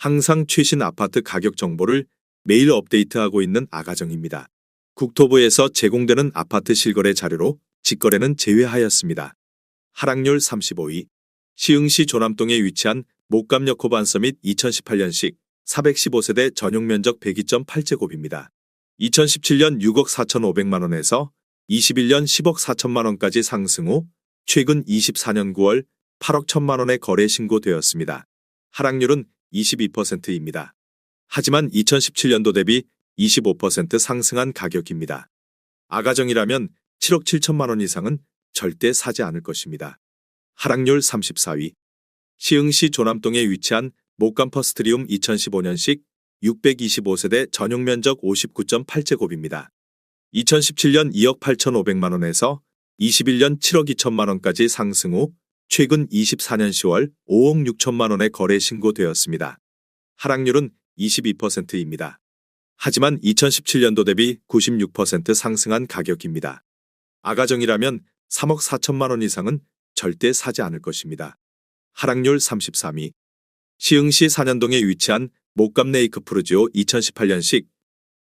항상 최신 아파트 가격 정보를 매일 업데이트하고 있는 아가정입니다. 국토부에서 제공되는 아파트 실거래 자료로 직거래는 제외하였습니다. 하락률 35위. 시흥시 조남동에 위치한 목감역 호반서밋 2018년식 415세대 전용 면적 102.8제곱입니다. 2017년 6억 4,500만 원에서 21년 10억 4천만 원까지 상승 후 최근 24년 9월 8억 1천만 원에 거래 신고되었습니다. 하락률은 22%입니다. 하지만 2017년도 대비 25% 상승한 가격입니다. 아가정이라면 7억 7천만 원 이상은 절대 사지 않을 것입니다. 하락률 34위. 시흥시 조남동에 위치한 목감 퍼스트리움 2015년식 625세대 전용 면적 59.8제곱입니다. 2017년 2억 8,500만 원에서 21년 7억 2천만 원까지 상승 후 최근 24년 10월 5억 6천만 원에 거래 신고되었습니다. 하락률은 22%입니다. 하지만 2017년도 대비 96% 상승한 가격입니다. 아가정이라면 3억 4천만 원 이상은 절대 사지 않을 것입니다. 하락률 33위. 시흥시 산현동에 위치한 목감 레이크 푸르지오 2018년식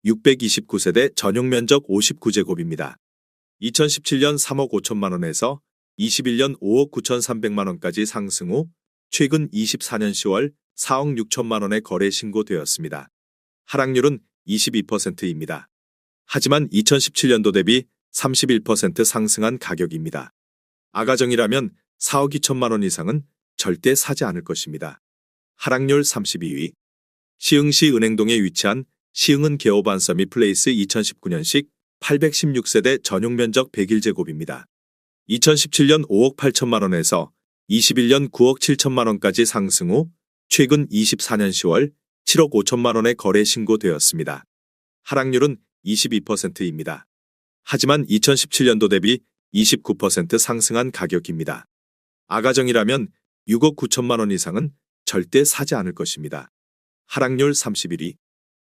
629세대 전용 면적 59제곱입니다. 2017년 3억 5천만 원에서 21년 5억 9천3백만 원까지 상승 후 최근 24년 10월 4억 6천만 원에 거래 신고되었습니다. 하락률은 22%입니다. 하지만 2017년도 대비 31% 상승한 가격입니다. 아가정이라면 4억 2천만 원 이상은 절대 사지 않을 것입니다. 하락률 32위. 시흥시 은행동에 위치한 시흥은 개호반 서밋 플레이스 2019년식 816세대 전용 면적 101제곱입니다. 2017년 5억 8천만 원에서 21년 9억 7천만 원까지 상승 후 최근 24년 10월 7억 5천만 원에 거래 신고되었습니다. 하락률은 22%입니다. 하지만 2017년도 대비 29% 상승한 가격입니다. 아가정이라면 6억 9천만 원 이상은 절대 사지 않을 것입니다. 하락률 31위.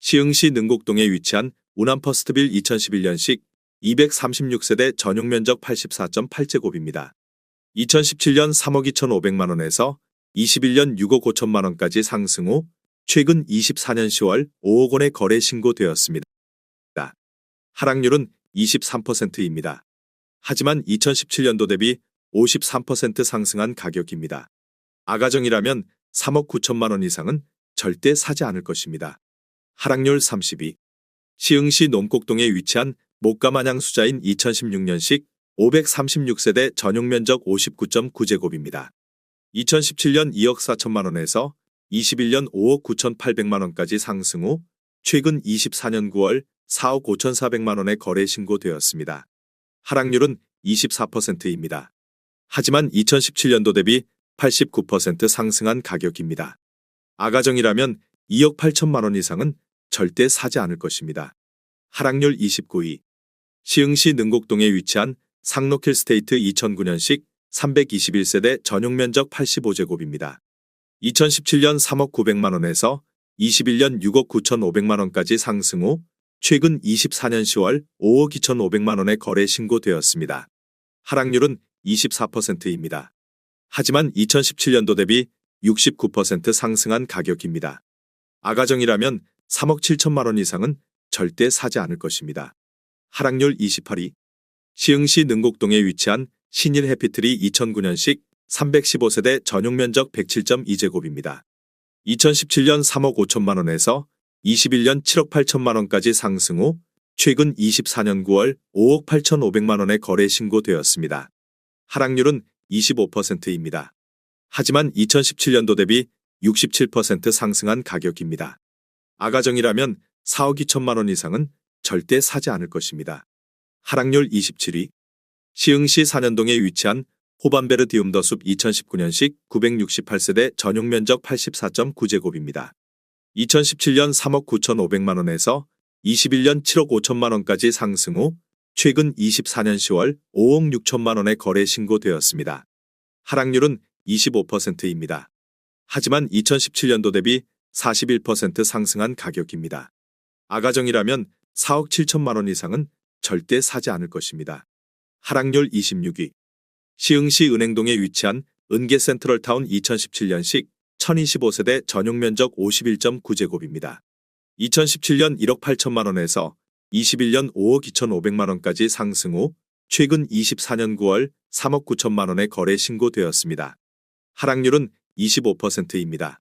시흥시 능곡동에 위치한 우남퍼스트빌 2011년식 236세대 전용 면적 84.8제곱입니다. 2017년 3억 2,500만 원에서 21년 6억 5천만 원까지 상승 후 최근 24년 10월 5억 원에 거래 신고되었습니다. 하락률은 23%입니다. 하지만 2017년도 대비 53% 상승한 가격입니다. 아가정이라면 3억 9천만 원 이상은 절대 사지 않을 것입니다. 하락률 32. 시흥시 논곡동에 위치한 목감안양 수자인 2016년식 536세대 전용 면적 59.9제곱입니다. 2017년 2억 4천만 원에서 21년 5억 9천8백만 원까지 상승 후 최근 24년 9월 4억 5천4백만 원에 거래 신고되었습니다. 하락률은 24%입니다. 하지만 2017년도 대비 89% 상승한 가격입니다. 아가정이라면 2억 8천만 원 이상은 절대 사지 않을 것입니다. 하락률 29위. 시흥시 능곡동에 위치한 상록힐 스테이트 2009년식 321세대 전용 면적 85제곱입니다. 2017년 3억 9백만 원에서 21년 6억 9천5백만 원까지 상승 후 최근 24년 10월 5억 2천5백만 원에 거래 신고되었습니다. 하락률은 24%입니다. 하지만 2017년도 대비 69% 상승한 가격입니다. 아가정이라면 3억 7천만 원 이상은 절대 사지 않을 것입니다. 하락률 28위. 시흥시 능곡동에 위치한 신일 해피트리 2009년식 315세대 전용 면적 107.2제곱입니다. 2017년 3억 5천만 원에서 21년 7억 8천만 원까지 상승 후 최근 24년 9월 5억 8천5백만 원에 거래 신고되었습니다. 하락률은 25%입니다. 하지만 2017년도 대비 67% 상승한 가격입니다. 아가정이라면 4억 2천만 원 이상은 절대 사지 않을 것입니다. 하락률 27위. 시흥시 산현동에 위치한 호반베르 디움더숲 2019년식 968세대 전용 면적 84.9제곱입니다. 2017년 3억 9천5백만 원에서 21년 7억 5천만 원까지 상승 후 최근 24년 10월 5억 6천만 원에 거래 신고되었습니다. 하락률은 25%입니다. 하지만 2017년도 대비 41% 상승한 가격입니다. 아가정이라면 4억 7천만 원 이상은 절대 사지 않을 것입니다. 하락률 26위. 시흥시 은행동에 위치한 은계 센트럴타운 2017년식 1025세대 전용 면적 51.9제곱입니다. 2017년 1억 8천만 원에서 21년 5억 2,500만 원까지 상승 후 최근 24년 9월 3억 9천만 원에 거래 신고되었습니다. 하락률은 25%입니다.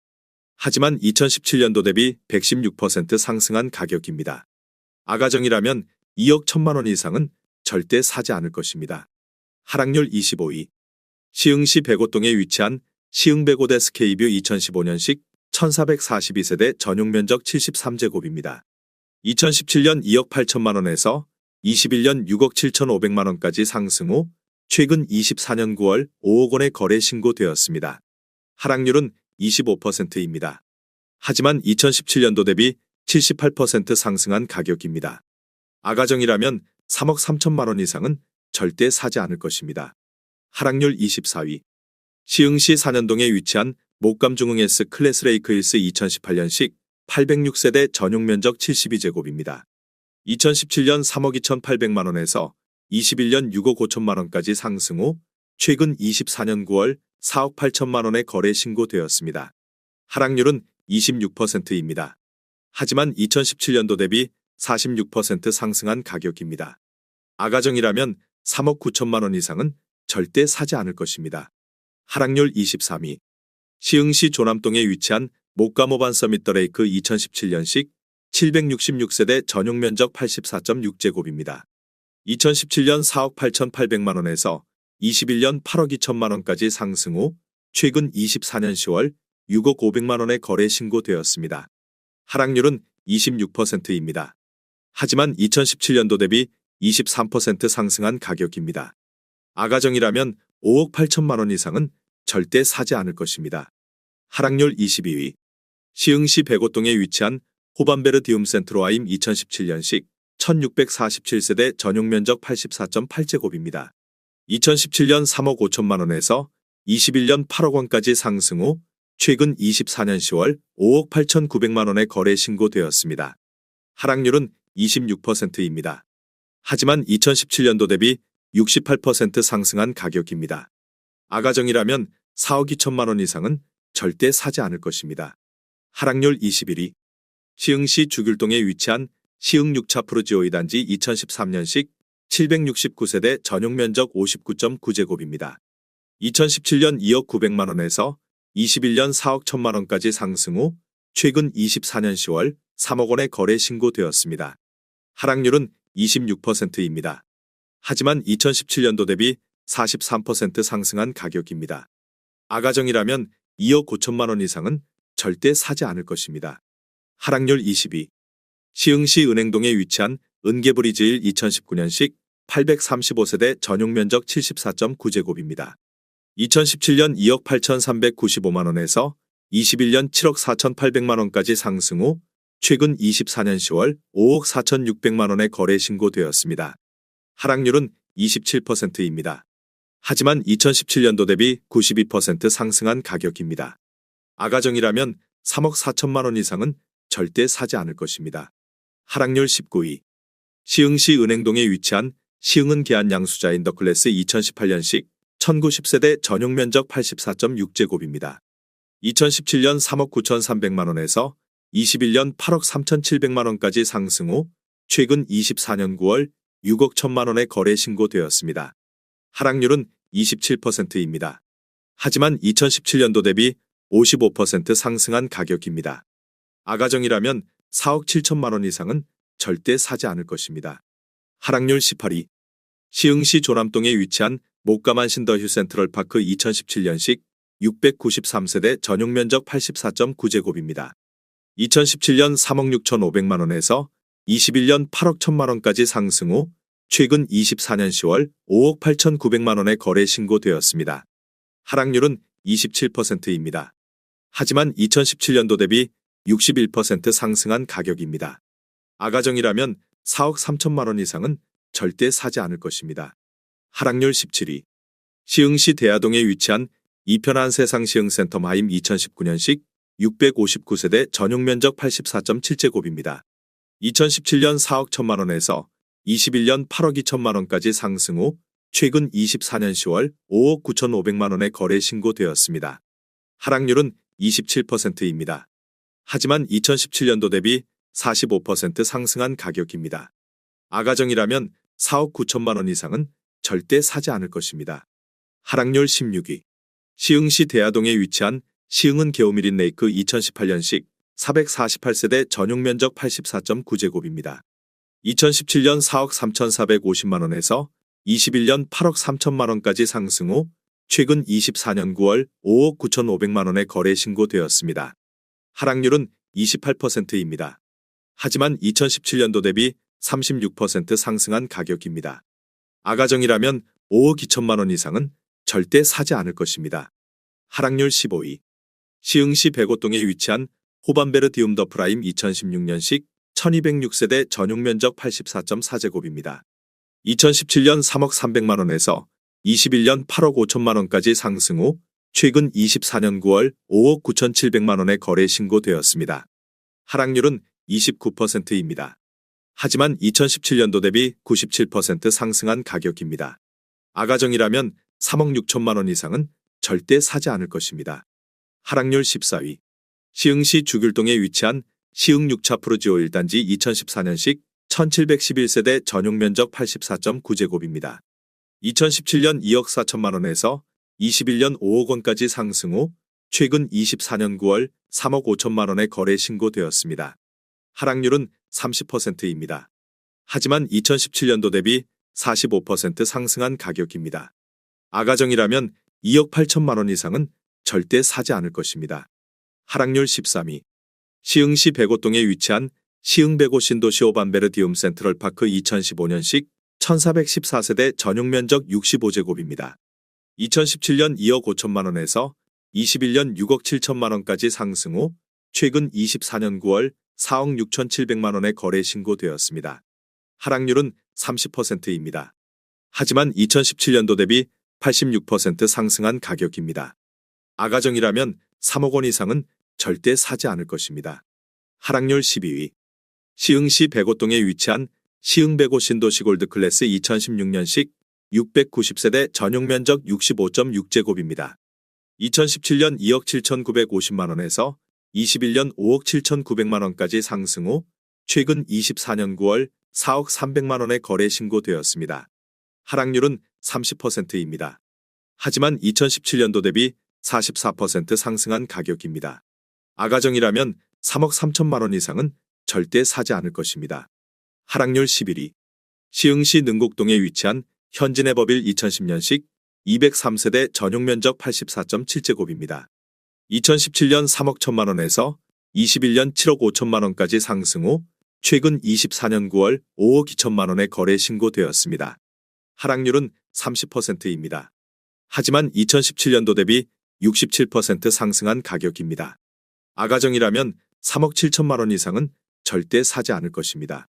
하지만 2017년도 대비 116% 상승한 가격입니다. 아가정이라면 2억 1천만 원 이상은 절대 사지 않을 것입니다. 하락률 25위. 시흥시 백오동에 위치한 시흥백오대 스케이뷰 2015년식 1442세대 전용 면적 73제곱입니다. 2017년 2억 8천만 원에서 21년 6억 7,500만 원까지 상승 후 최근 24년 9월 5억 원에 거래 신고되었습니다. 하락률은 25%입니다. 하지만 2017년도 대비 78% 상승한 가격입니다. 아가정이라면 3억 3천만 원 이상은 절대 사지 않을 것입니다. 하락률 24위. 시흥시 산현동에 위치한 목감중흥 S 클래스 레이크힐스 2018년식 806세대 전용 면적 72제곱입니다. 2017년 3억 2,800만 원에서 21년 6억 5천만 원까지 상승 후 최근 24년 9월 4억 8천만 원에 거래 신고되었습니다. 하락률은 26%입니다. 하지만 2017년도 대비 46% 상승한 가격입니다. 아가정이라면 3억 9천만 원 이상은 절대 사지 않을 것입니다. 하락률 23위. 시흥시 조남동에 위치한 목가모반 서밋 더 레이크 2017년식 766세대 전용 면적 84.6제곱입니다. 2017년 4억 8,800만 원에서 21년 8억 2천만 원까지 상승 후 최근 24년 10월 6억 500만 원에 거래 신고되었습니다. 하락률은 26%입니다. 하지만 2017년도 대비 23% 상승한 가격입니다. 아가정이라면 5억 8천만 원 이상은 절대 사지 않을 것입니다. 하락률 22위. 시흥시 백오동에 위치한 호반베르 디움 센트로아임 2017년식 1647세대 전용 면적 84.8제곱입니다. 2017년 3억 5천만 원에서 21년 8억 원까지 상승 후 최근 24년 10월 5억 8,900만 원에 거래 신고되었습니다. 하락률은 26%입니다. 하지만 2017년도 대비 68% 상승한 가격입니다. 아가정이라면 4억 2천만 원 이상은 절대 사지 않을 것입니다. 하락률 21위. 시흥시 주귤동에 위치한 시흥 6차 프루지오이 단지 2013년식 769세대 전용 면적 59.9제곱입니다. 2017년 2억 900만 원에서 21년 4억 1천만 원까지 상승 후 최근 24년 10월 3억 원에 거래 신고되었습니다. 하락률은 26%입니다. 하지만 2017년도 대비 43% 상승한 가격입니다. 아가정이라면 2억 5천만 원 이상은 절대 사지 않을 것입니다. 하락률 22. 시흥시 은행동에 위치한 은계브리즈힐 2019년식 835세대 전용 면적 74.9제곱입니다. 2017년 2억 8,395만 원에서 21년 7억 4,800만 원까지 상승 후 최근 24년 10월 5억 4,600만 원에 거래 신고되었습니다. 하락률은 27%입니다. 하지만 2017년도 대비 92% 상승한 가격입니다. 아가정이라면 3억 4천만 원 이상은 절대 사지 않을 것입니다. 하락률 19위. 시흥시 은행동에 위치한 시흥은 계안 양수자 인더클래스 2018년식 1090세대 전용 면적 84.6제곱입니다. 2017년 3억 9,300만 원에서 21년 8억 3,700만 원까지 상승 후 최근 24년 9월 6억 1천만 원에 거래 신고되었습니다. 하락률은 27%입니다. 하지만 2017년도 대비 55% 상승한 가격입니다. 아가정이라면 4억 7천만 원 이상은 절대 사지 않을 것입니다. 하락률 18위. 시흥시 조남동에 위치한 목가만 신더휴 센트럴파크 2017년식 693세대 전용 면적 84.9제곱입니다. 2017년 3억 6,500만 원에서 21년 8억 1천만 원까지 상승 후 최근 24년 10월 5억 8,900만 원에 거래 신고되었습니다. 하락률은 27%입니다. 하지만 2017년도 대비 61% 상승한 가격입니다. 아가정이라면 4억 3천만 원 이상은 절대 사지 않을 것입니다. 하락률 17위. 시흥시 대야동에 위치한 이편한 세상 시흥센텀하임 2019년식 659세대 전용 면적 84.7제곱입니다. 2017년 4억 1천만 원에서 21년 8억 2천만 원까지 상승 후 최근 24년 10월 5억 9,500만 원에 거래 신고되었습니다. 하락률은 27%입니다. 하지만 2017년도 대비 45% 상승한 가격입니다. 아가정이라면 4억 9천만 원 이상은 절대 사지 않을 것입니다. 하락률 16위. 시흥시 대야동에 위치한 시흥은 게오미린 레이크 2018년식 448세대 전용 면적 84.9제곱입니다. 2017년 4억 3,450만 원에서 21년 8억 3천만 원까지 상승 후 최근 24년 9월 5억 9,500만 원에 거래 신고되었습니다. 하락률은 28%입니다. 하지만 2017년도 대비 36% 상승한 가격입니다. 아가정이라면 5억 2천만 원 이상은 절대 사지 않을 것입니다. 하락률 15위. 시흥시 백오동에 위치한 호반베르 디움더 프라임 2016년식 1206세대 전용 면적 84.4제곱입니다. 2017년 3억 300만 원에서 21년 8억 5천만 원까지 상승 후 최근 24년 9월 5억 9,700만 원에 거래 신고되었습니다. 하락률은 29%입니다. 하지만 2017년도 대비 97% 상승한 가격입니다. 아가정이라면 3억 6천만 원 이상은 절대 사지 않을 것입니다. 하락률 14위. 시흥시 주귤동에 위치한 시흥 6차 프루지오 1단지 2014년식 1711세대 전용 면적 84.9제곱입니다. 2017년 2억 4천만 원에서 21년 5억 원까지 상승 후 최근 24년 9월 3억 5천만 원에 거래 신고되었습니다. 하락률은 30%입니다. 하지만 2017년도 대비 45% 상승한 가격입니다. 아가정이라면 2억 8천만 원 이상은 절대 사지 않을 것입니다. 하락률 13위. 시흥시 백오동에 위치한 시흥 백오 신도시 오반베르 디움 센트럴파크 2015년식 1414세대 전용 면적 65제곱입니다. 2017년 2억 5천만 원에서 21년 6억 7천만 원까지 상승 후 최근 24년 9월 4억 6,700만 원에 거래 신고되었습니다. 하락률은 30%입니다. 하지만 2017년도 대비 86% 상승한 가격입니다. 아가정이라면 3억 원 이상은 절대 사지 않을 것입니다. 하락률 12위. 시흥시 백오동에 위치한 시흥 백오 신도시 골드클래스 2016년식 690세대 전용 면적 65.6제곱입니다. 2017년 2억 7,950만 원에서 21년 5억 7,900만 원까지 상승 후 최근 24년 9월 4억 300만 원에 거래 신고되었습니다. 하락률은 30%입니다. 하지만 2017년도 대비 44% 상승한 가격입니다. 아가정이라면 3억 3천만 원 이상은 절대 사지 않을 것입니다. 하락률 11위. 시흥시 능곡동에 위치한 현진해버빌 2010년식 203세대 전용 면적 84.7제곱입니다. 2017년 3억 1천만 원에서 21년 7억 5천만 원까지 상승 후 최근 24년 9월 5억 2천만 원에 거래 신고되었습니다. 하락률은 30%입니다. 하지만 2017년도 대비 67% 상승한 가격입니다. 아가정이라면 3억 7천만 원 이상은 절대 사지 않을 것입니다.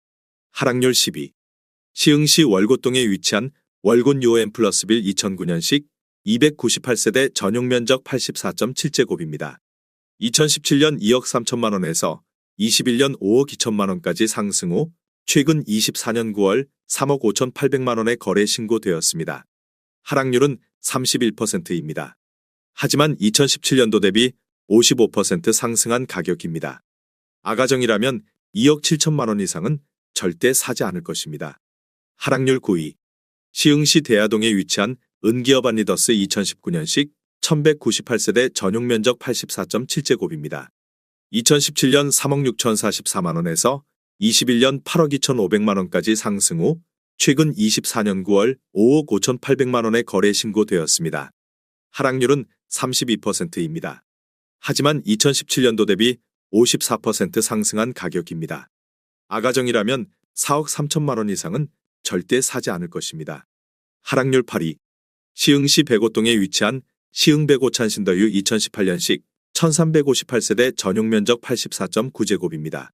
하락률 10위. 시흥시 월곶동에 위치한 월곶 요엠 플러스빌 2009년식 298세대 전용 면적 84.7제곱입니다. 2017년 2억 3천만 원에서 21년 5억 2천만 원까지 상승 후 최근 24년 9월 3억 5,800만 원에 거래 신고되었습니다. 하락률은 31%입니다. 하지만 2017년도 대비 55% 상승한 가격입니다. 아가정이라면 2억 7천만 원 이상은 절대 사지 않을 것입니다. 하락률 9위. 시흥시 대야동에 위치한 은기어반 리더스 2019년식 1198세대 전용 면적 84.7제곱입니다. 2017년 3억 6,044만 원에서 21년 8억 2,500만 원까지 상승 후 최근 24년 9월 5억 5,800만 원에 거래 신고되었습니다. 하락률은 32%입니다. 하지만 2017년도 대비 54% 상승한 가격입니다. 아가정이라면 4억 3천만 원 이상은 절대 사지 않을 것입니다. 하락률 8위. 시흥시 백오동에 위치한 시흥 백오 찬신더유 2018년식 1358세대 전용 면적 84.9제곱입니다.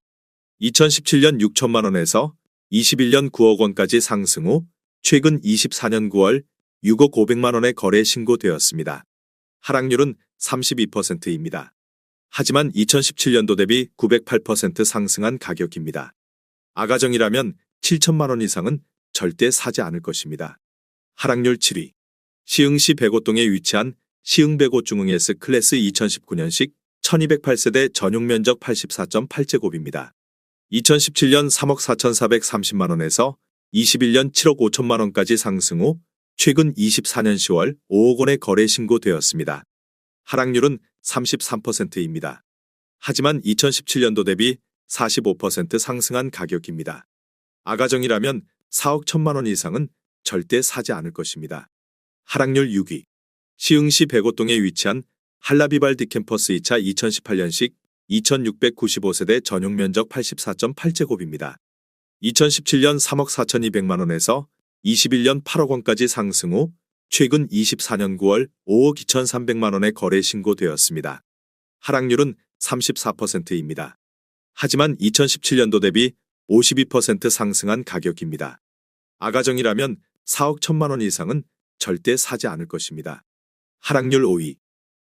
2017년 6천만 원에서 21년 9억 원까지 상승 후 최근 24년 9월 6억 500만 원에 거래 신고되었습니다. 하락률은 32%입니다. 하지만 2017년도 대비 908% 상승한 가격입니다. 아가정이라면 7천만 원 이상은 절대 사지 않을 것입니다. 하락률 7위. 시흥시 백오동에 위치한 시흥 백오 중흥 S 클래스 2019년식 1208세대 전용 면적 84.8제곱입니다. 2017년 3억 4,430만 원에서 21년 7억 5천만 원까지 상승 후 최근 24년 10월 5억 원의 거래 신고되었습니다. 하락률은 33%입니다. 하지만 2017년도 대비 45% 상승한 가격입니다. 아가정이라면 4억 1천만 원 이상은 절대 사지 않을 것입니다. 하락률 6위. 시흥시 백오동에 위치한 한라비발 디캠퍼스 2차 2018년식 2695세대 전용 면적 84.8제곱입니다. 2017년 3억 4,200만 원에서 21년 8억 원까지 상승 후 최근 24년 9월 5억 2,300만 원의 거래 신고되었습니다. 하락률은 34%입니다. 하지만 2017년도 대비 52% 상승한 가격입니다. 아가정이라면 4억 1천만 원 이상은 절대 사지 않을 것입니다. 하락률 5위.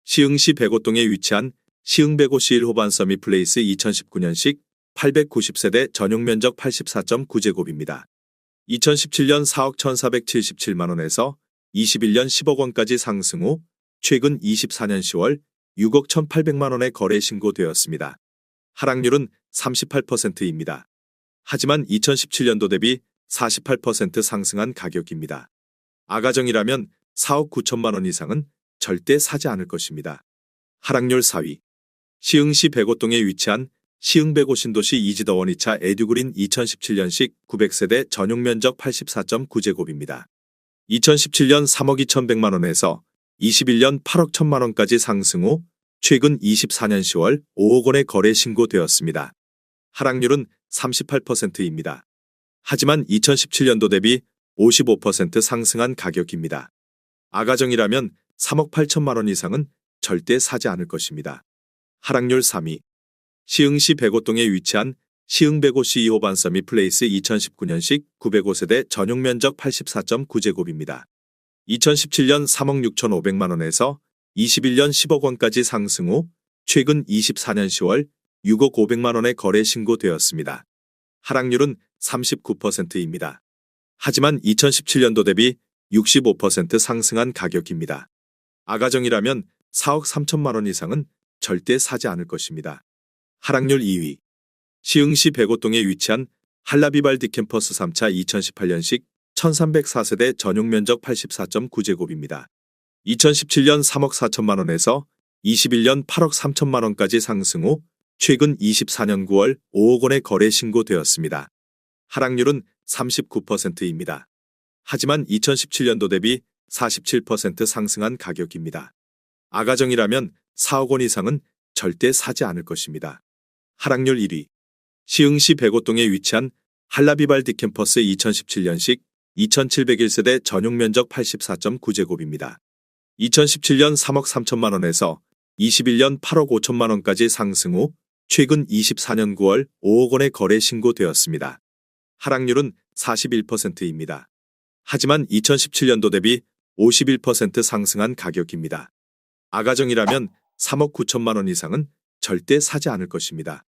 시흥시 백오동에 위치한 시흥105C 1호반 서밋플레이스 2019년식 890세대 전용 면적 84.9제곱입니다. 2017년 4억 1,477만 원에서 21년 10억 원까지 상승 후 최근 24년 10월 6억 1,800만 원의 거래 신고되었습니다. 하락률은 38%입니다. 하지만 2017년도 대비 48% 상승한 가격입니다. 아가정이라면 4억 9천만 원 이상은 절대 사지 않을 것입니다. 하락률 4위. 시흥시 백오동에 위치한 시흥105 신도시 이지더원 2차 에듀그린 2017년식 900세대 전용 면적 84.9제곱입니다. 2017년 3억 2,100만 원에서 21년 8억 1천만 원까지 상승 후 최근 24년 10월 5억 원의 거래 신고되었습니다. 하락률은 38%입니다. 하지만 2017년도 대비 55% 상승한 가격입니다. 아가정이라면 3억 8천만 원 이상은 절대 사지 않을 것입니다. 하락률 3위. 시흥시 백오동에 위치한 시흥105C 2호반 서밋플레이스 2019년식 905세대 전용 면적 84.9제곱입니다. 2017년 3억 6,500만 원에서 21년 10억 원까지 상승 후 최근 24년 10월 6억 500만 원의 거래 신고되었습니다. 하락률은 39%입니다. 하지만 2017년도 대비 65% 상승한 가격입니다. 아가정이라면 4억 3천만 원 이상은 절대 사지 않을 것입니다. 하락률 2위. 시흥시 백오동에 위치한 한라비발 디캠퍼스 3차 2018년식 1304세대 전용 면적 84.9제곱입니다. 2017년 3억 4천만 원에서 21년 8억 3천만 원까지 상승 후 최근 24년 9월 5억 원의 거래 신고되었습니다. 하락률은 39%입니다. 하지만 2017년도 대비 47% 상승한 가격입니다. 아가정이라면 4억 원 이상은 절대 사지 않을 것입니다. 하락률 1위. 시흥시 백오동에 위치한 한라비발 디캠퍼스 2017년식 2701세대 전용 면적 84.9제곱입니다. 2017년 3억 3천만 원에서 21년 8억 5천만 원까지 상승 후 최근 24년 9월 5억 원의 거래 신고되었습니다. 하락률은 41%입니다. 하지만 2017년도 대비 51% 상승한 가격입니다. 아가정이라면 3억 9천만 원 이상은 절대 사지 않을 것입니다.